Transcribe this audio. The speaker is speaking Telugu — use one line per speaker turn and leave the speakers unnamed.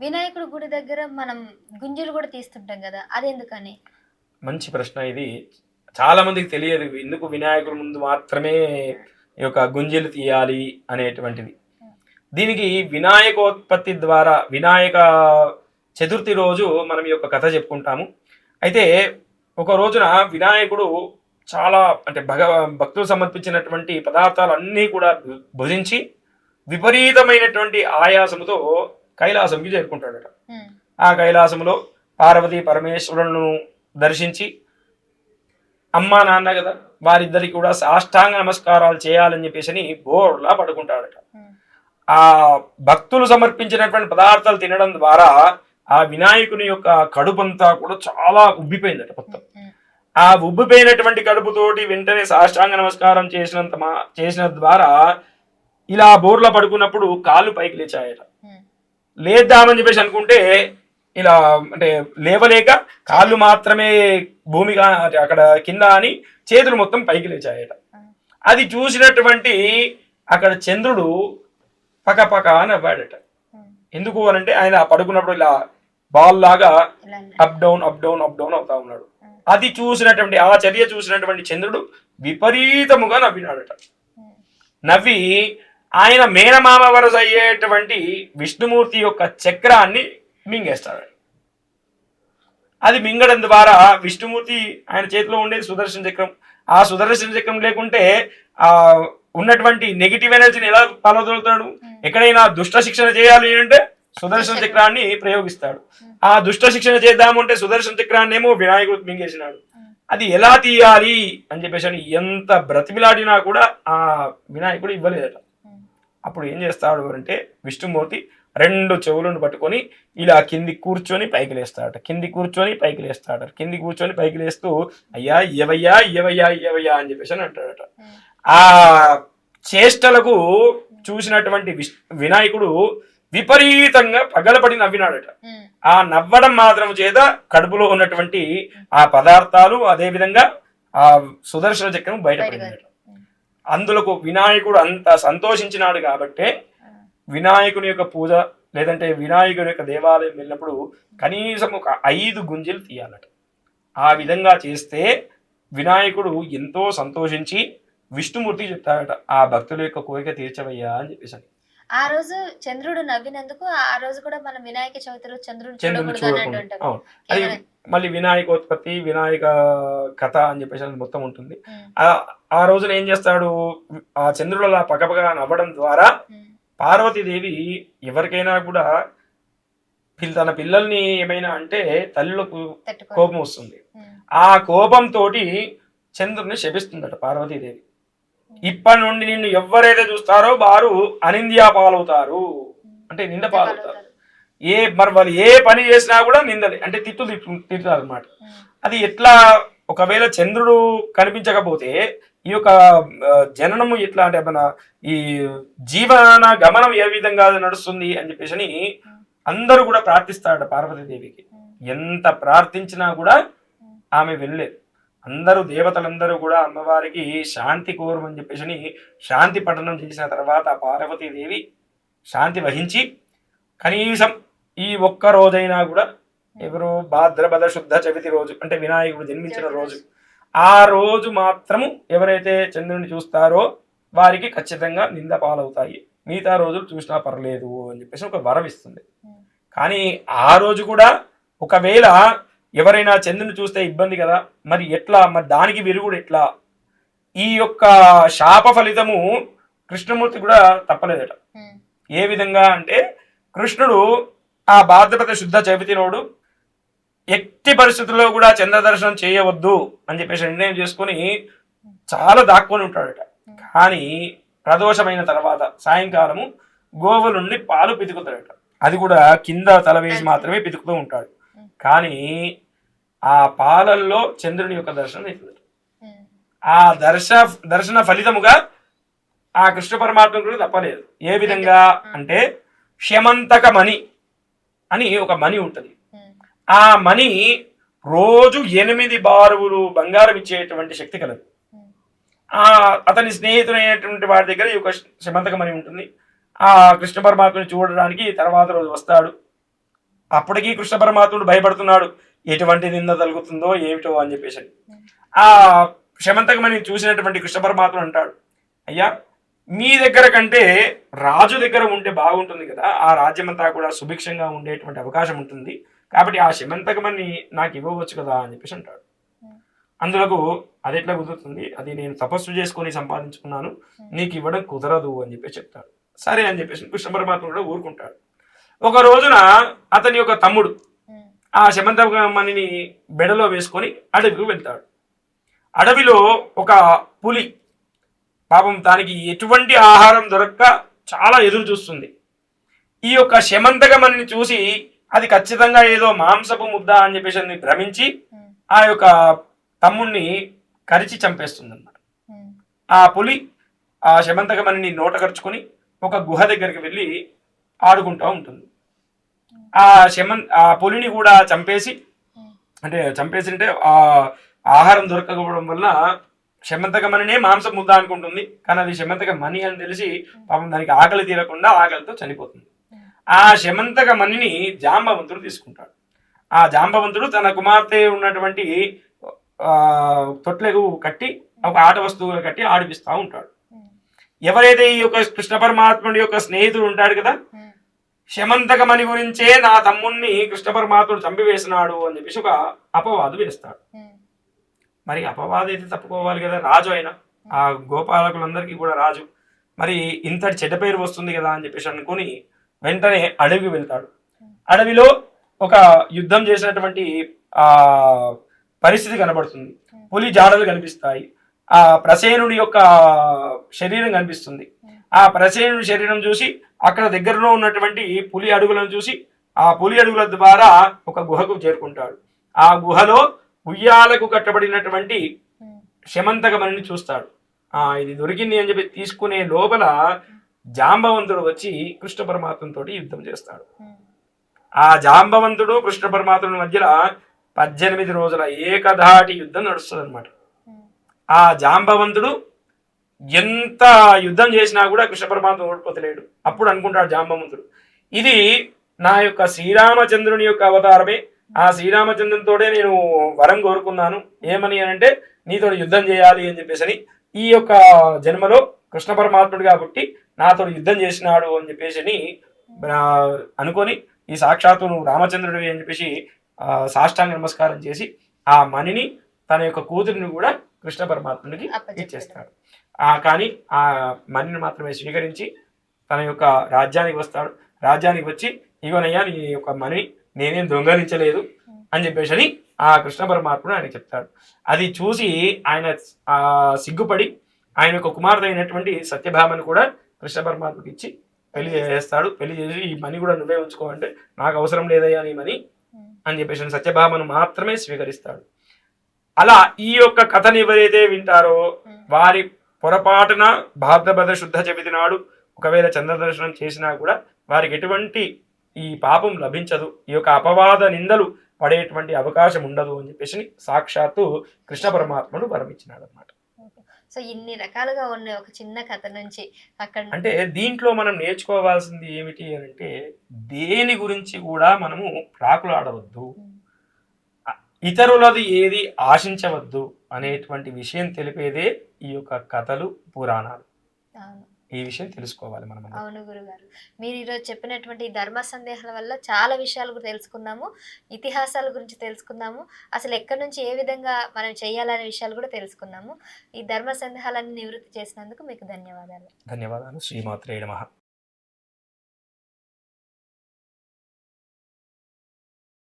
వినాయకుడి గుడి దగ్గర మనం గుంజీలు కూడా తీస్తుంటాం కదా, అదెందుకని?
మంచి ప్రశ్న ఇది. చాలా మందికి తెలియదు ఎందుకు వినాయకుడి ముందు మాత్రమే ఈ యొక్క గుంజీలు తీయాలి అనేటువంటిది. దీనికి వినాయకోత్పత్తి ద్వారా వినాయక చతుర్థి రోజు మనం ఈ యొక్క కథ చెప్పుకుంటాము. అయితే ఒక రోజున వినాయకుడు చాలా అంటే భక్తులు సమర్పించినటువంటి పదార్థాలు అన్నీ కూడా భుజించి విపరీతమైనటువంటి ఆయాసముతో కైలాసంకి చేరుకుంటాడట. ఆ కైలాసంలో పార్వతీ పరమేశ్వరులను దర్శించి అమ్మా నాన్న కదా వారిద్దరికి కూడా సాష్టాంగ నమస్కారాలు చేయాలని చెప్పేసి బోర్లా పడుకుంటాడట. ఆ భక్తులు సమర్పించినటువంటి పదార్థాలు తినడం ద్వారా ఆ వినాయకుని యొక్క కడుపంతా కూడా చాలా ఉబ్బిపోయిందట మొత్తం. ఆ ఉబ్బిపోయినటువంటి కడుపుతోటి వెంటనే సాష్టాంగ నమస్కారం చేసిన ద్వారా ఇలా బోర్లా పడుకున్నప్పుడు కాళ్ళు పైకి లేచాయట. లేద్దామని చెప్పేసి అనుకుంటే ఇలా అంటే లేవలేక కాళ్ళు మాత్రమే భూమిగా అక్కడ కింద అని చేతులు మొత్తం పైకి లేచాయట. అది చూసినటువంటి అక్కడ చంద్రుడు పకపక నవ్వాడట. ఎందుకు అనంటే ఆయన పడుకున్నప్పుడు ఇలా బాల్ లాగా up down up down up down అవుతా ఉన్నాడు. అది చూసినటువంటి ఆ చర్య చూసినటువంటి చంద్రుడు విపరీతముగా నవ్వినాడట. నవ్వి ఆయన మేనమామ వరస అయ్యేటువంటి విష్ణుమూర్తి యొక్క చక్రాన్ని మింగేస్తాడు. అది మింగడం ద్వారా విష్ణుమూర్తి ఆయన చేతిలో ఉండేది సుదర్శన చక్రం. ఆ సుదర్శన చక్రం లేకుంటే ఆ ఉన్నటువంటి నెగిటివ్ ఎనర్జీని ఎలా పాల్గొలుతాడు? ఎక్కడైనా దుష్ట శిక్షణ చేయాలి అంటే సుదర్శన చక్రాన్ని ప్రయోగిస్తాడు. ఆ దుష్ట శిక్షణ చేద్దామంటే సుదర్శన చక్రాన్ని ఏమో వినాయకుడు మింగేసినాడు. అది ఎలా తీయాలి అని చెప్పేసి ఎంత బ్రతిమిలాడినా కూడా ఆ వినాయకుడు ఇవ్వలేదట. అప్పుడు ఏం చేస్తాడు అంటే విష్ణుమూర్తి రెండు చెవులను పట్టుకొని ఇలా కింది కూర్చొని పైకి లేస్తాడట. కింది కూర్చొని పైకి లేస్తాడట. కింది కూర్చొని పైకి లేస్తూ అయ్యా ఇవయ్యా ఇవయ్యా ఇవయ్యా అని చెప్పేసి అని అంటాడట. ఆ చేష్టలకు చూసినటువంటి వినాయకుడు విపరీతంగా పగలపడి నవ్వినాడట. ఆ నవ్వడం మాత్రం చేత కడుపులో ఉన్నటువంటి ఆ పదార్థాలు అదే విధంగా ఆ సుదర్శన చక్రం బయటపడిందట. అందులకు వినాయకుడు అంత సంతోషించినాడు కాబట్టే వినాయకుని యొక్క పూజ లేదంటే వినాయకుని యొక్క దేవాలయం వెళ్ళినప్పుడు కనీసం ఒక 5 గుంజీలు తీయాలట. ఆ విధంగా చేస్తే వినాయకుడు ఎంతో సంతోషించి విష్ణుమూర్తి చెప్తాడట, ఆ భక్తుల యొక్క కోరిక తీర్చవయ్యా అని చెప్పేసి.
ఆ రోజు చంద్రుడు నవ్వినందుకు ఆ రోజు కూడా మనం వినాయక చవితిలో చంద్రుడు
చూడకుండా అది మళ్ళీ వినాయకోత్పత్తి వినాయక కథ అని చెప్పేసి మొత్తం ఉంటుంది. ఆ రోజున ఏం చేస్తాడు, ఆ చంద్రుడు అలా పక్కపక్క నవ్వడం ద్వారా పార్వతీదేవి ఎవరికైనా కూడా తన పిల్లల్ని ఏమైనా అంటే తల్లులకు కోపం వస్తుంది. ఆ కోపంతో చంద్రుడిని శపిస్తుందట పార్వతీదేవి. ఇప్పటి నుండి నిన్ను ఎవరైతే చూస్తారో వారు అనింద్యా పాలవుతారు, అంటే నింద పాలవుతారు. మరి వాళ్ళు ఏ పని చేసినా కూడా నిందలే, అంటే తిట్టుతారు అనమాట. అది ఎట్లా, ఒకవేళ చంద్రుడు కనిపించకపోతే ఈ యొక్క జననము ఎట్లా అంటే మన ఈ జీవన గమనం ఏ విధంగా నడుస్తుంది అని చెప్పేసి అందరూ కూడా ప్రార్థిస్తాడు పార్వతీదేవికి. ఎంత ప్రార్థించినా కూడా ఆమె వెళ్ళలేదు. అందరూ దేవతలందరూ కూడా అమ్మవారికి శాంతి కోరమని చెప్పేసి శాంతి పఠనం చేసిన తర్వాత పార్వతీదేవి శాంతి వహించి కనీసం ఈ ఒక్క రోజైనా కూడా ఎవరు భాద్రపద శుద్ధ చవితి రోజు అంటే వినాయకుడు జన్మించిన రోజు, ఆ రోజు మాత్రము ఎవరైతే చంద్రుని చూస్తారో వారికి ఖచ్చితంగా నింద పాలవుతాయి, మిగతా రోజులు చూసినా పర్లేదు అని చెప్పేసి ఒక వరం ఇస్తుంది. కానీ ఆ రోజు కూడా ఒకవేళ ఎవరైనా చంద్రుని చూస్తే ఇబ్బంది కదా, మరి ఎట్లా, మరి దానికి విరుగుడు ఎట్లా? ఈ యొక్క శాప ఫలితము కృష్ణమూర్తి కూడా తప్పలేదట. ఏ విధంగా అంటే కృష్ణుడు ఆ భాద్రపద శుద్ధ చవితి నాడు ఎట్టి పరిస్థితుల్లో కూడా చంద్ర దర్శనం చేయవద్దు అని చెప్పేసి నిర్ణయం చేసుకుని చాలా దాక్కొని ఉంటాడట. కానీ ప్రదోషమైన తర్వాత సాయంకాలము గోవు నుండి పాలు పితుకుతాడట. అది కూడా కింద తల వేసి మాత్రమే పితుకుతూ ఉంటాడు. కానీ ఆ పాలల్లో చంద్రుని యొక్క దర్శనం అవుతుంది. ఆ దర్శన ఫలితముగా ఆ కృష్ణ పరమాత్మ కూడా తప్పలేదు. ఏ విధంగా అంటే క్షమంతక మణి అని ఒక మణి ఉంటుంది. ఆ మణి రోజు 8 బారువులు బంగారం ఇచ్చేటువంటి శక్తి కలదు. అతని స్నేహితుడైనటువంటి వాడి దగ్గర ఒక క్షమంతక మణి ఉంటుంది. ఆ కృష్ణ పరమాత్మని చూడడానికి తర్వాత రోజు వస్తాడు. అప్పటికీ కృష్ణ పరమాత్ముడు భయపడుతున్నాడు, ఎటువంటి నింద తగులుతుందో ఏమిటో అని చెప్పేసి. ఆ శమంతకమని చూసినటువంటి కృష్ణ పరమాత్ముడు అంటాడు, అయ్యా మీ దగ్గర కంటే రాజు దగ్గర ఉంటే బాగుంటుంది కదా, ఆ రాజ్యమంతా కూడా సుభిక్షంగా ఉండేటువంటి అవకాశం ఉంటుంది, కాబట్టి ఆ శమంతకమని నాకు ఇవ్వవచ్చు కదా అని చెప్పేసి అంటాడు. అందులకు అది ఎట్లా కుదురుతుంది, అది నేను తపస్సు చేసుకొని సంపాదించుకున్నాను, నీకు ఇవ్వడం కుదరదు అని చెప్పేసి చెప్తాడు. సరే అని చెప్పేసి కృష్ణ పరమాత్మ కూడా ఊరుకుంటాడు. ఒక రోజున అతని యొక్క తమ్ముడు ఆ శమంతకమణిని బెడలో వేసుకొని అడవికి వెళ్తాడు. అడవిలో ఒక పులి పాపం దానికి ఎటువంటి ఆహారం దొరక్క చాలా ఎదురు చూస్తుంది. ఈ యొక్క శమంతకమణిని చూసి అది ఖచ్చితంగా ఏదో మాంసపు ముద్ద అని చెప్పేసి భ్రమించి ఆ యొక్క తమ్ముణ్ణి కరిచి చంపేస్తుంది అన్నమాట. ఆ పులి ఆ శమంతకమణిని నోట కరుచుకొని ఒక గుహ దగ్గరికి వెళ్ళి ఆడుకుంటూ ఉంటుంది. ఆ పులిని కూడా చంపేసి అంటే ఆ ఆహారం దొరకకపోవడం వల్ల శమంతకమణినే మాంసం ముద్ద అనుకుంటుంది, కానీ అది శమంతకమణి అని తెలిసి పాపం దానికి ఆకలి తీరకుండా ఆకలితో చనిపోతుంది. ఆ శమంతకమణిని జాంబవంతుడు తీసుకుంటాడు. ఆ జాంబవంతుడు తన కుమార్తె ఉన్నటువంటి తొట్లకు కట్టి ఒక ఆట వస్తువులు కట్టి ఆడిపిస్తూ ఉంటాడు. ఎవరైతే ఈ యొక్క కృష్ణ పరమాత్ముడి యొక్క స్నేహితుడు ఉంటాడు కదా, శమంతకమణి గురించే నా తమ్ముణ్ణి కృష్ణ పరమాత్ముడు చంపివేసినాడు అని చెప్పేసి ఒక అపవాదు వేస్తాడు. మరి అపవాదు అయితే తప్పుకోవాలి కదా, రాజు అయినా ఆ గోపాలకులందరికీ కూడా రాజు, మరి ఇంతటి చెడ్డ పేరు వస్తుంది కదా అని చెప్పేసి అనుకుని వెంటనే అడవికి వెళ్తాడు. అడవిలో ఒక యుద్ధం చేసినటువంటి ఆ పరిస్థితి కనబడుతుంది. పులి జాడలు కనిపిస్తాయి, ఆ ప్రసేనుడి యొక్క శరీరం కనిపిస్తుంది. ఆ ప్రసేనుడి శరీరం చూసి అక్కడ దగ్గరలో ఉన్నటువంటి పులి అడుగులను చూసి ఆ పులి అడుగుల ద్వారా ఒక గుహకు చేరుకుంటాడు. ఆ గుహలో ఉయ్యాలకు కట్టబడినటువంటి శమంతకమణిని చూస్తాడు. ఇది దొరికింది అని చెప్పి తీసుకునే లోపల జాంబవంతుడు వచ్చి కృష్ణ పరమాత్మతో యుద్ధం చేస్తాడు. ఆ జాంబవంతుడు కృష్ణ పరమాత్ముడి మధ్యలో 18 రోజుల ఏకధాటి యుద్ధం నడుస్తుంది అనమాట. ఆ జాంబవంతుడు ఎంత యుద్ధం చేసినా కూడా కృష్ణ పరమాత్మ ఓడిపోతలేడు. అప్పుడు అనుకుంటాడు జాంబవంతుడు, ఇది నా యొక్క శ్రీరామచంద్రుని యొక్క అవతారమే, ఆ శ్రీరామచంద్రునితోనే నేను వరం కోరుకున్నాను, ఏమని అంటే నీతో యుద్ధం చేయాలి అని చెప్పేసి. ఈ యొక్క జన్మలో కృష్ణ పరమాత్ముడు కాబట్టి నాతో యుద్ధం చేసినాడు అని చెప్పేసి అనుకొని ఈ సాక్షాత్తు నువ్వు రామచంద్రుడివి అని చెప్పేసి సాష్టాంగ నమస్కారం చేసి ఆ మణిని తన యొక్క కూతురిని కూడా కృష్ణ పరమాత్ముడికి ఇచ్చేస్తాడు. కానీ ఆ మణిని మాత్రమే స్వీకరించి తన యొక్క రాజ్యానికి వస్తాడు. రాజ్యానికి వచ్చి ఇగోనయ్యా నీ యొక్క మణి నేనేం దొంగలించలేదు అని చెప్పేసి ఆ కృష్ణ పరమాత్ముడు ఆయన చెప్తాడు. అది చూసి ఆయన సిగ్గుపడి ఆయన యొక్క కుమార్తె అయినటువంటి సత్యభామను కూడా కృష్ణ పరమాత్మకి ఇచ్చి పెళ్లి చేస్తాడు. పెళ్లి చేసి ఈ మణి కూడా నువ్వే ఉంచుకోవంటే నాకు అవసరం లేదయ్యా నీ మణి అని చెప్పేసి సత్యభామను మాత్రమే స్వీకరిస్తాడు. అలా ఈ యొక్క కథను ఎవరైతే వింటారో వారి పొరపాటున భాద్రపద శుద్ధ చవితి నాడు ఒకవేళ చంద్రదర్శనం చేసినా కూడా వారికి ఎటువంటి ఈ పాపం లభించదు, ఈ యొక్క అపవాద నిందలు పడేటువంటి అవకాశం ఉండదు అని చెప్పేసి సాక్షాత్తు కృష్ణ పరమాత్ముడు వరమిచ్చినాడు అనమాట.
సో ఇన్ని రకాలుగా ఉన్నాయి ఒక చిన్న కథ నుంచి అక్కడ.
అంటే దీంట్లో మనం నేర్చుకోవాల్సింది ఏమిటి అంటే దేని గురించి కూడా మనము ప్రాకులాడవద్దు, ఇతరులది ఏది ఆశించవద్దు అనేటువంటి విషయం తెలిపేదే ఈ యొక్క కథలు పురాణాలు. ఈ విషయం తెలుసుకోవాలి మనం.
అవును గురుగారు, మీరు ఈరోజు చెప్పినటువంటి ధర్మ సందేహాల వల్ల చాలా విషయాలు తెలుసుకున్నాము, ఇతిహాసాల గురించి తెలుసుకున్నాము, అసలు ఎక్కడి నుంచి ఏ విధంగా మనం చేయాలనే విషయాలు కూడా తెలుసుకున్నాము. ఈ ధర్మ సందేహాలన్నీ నివృత్తి చేసినందుకు మీకు ధన్యవాదాలు.
ధన్యవాదాలు. శ్రీమాత్రే నమః.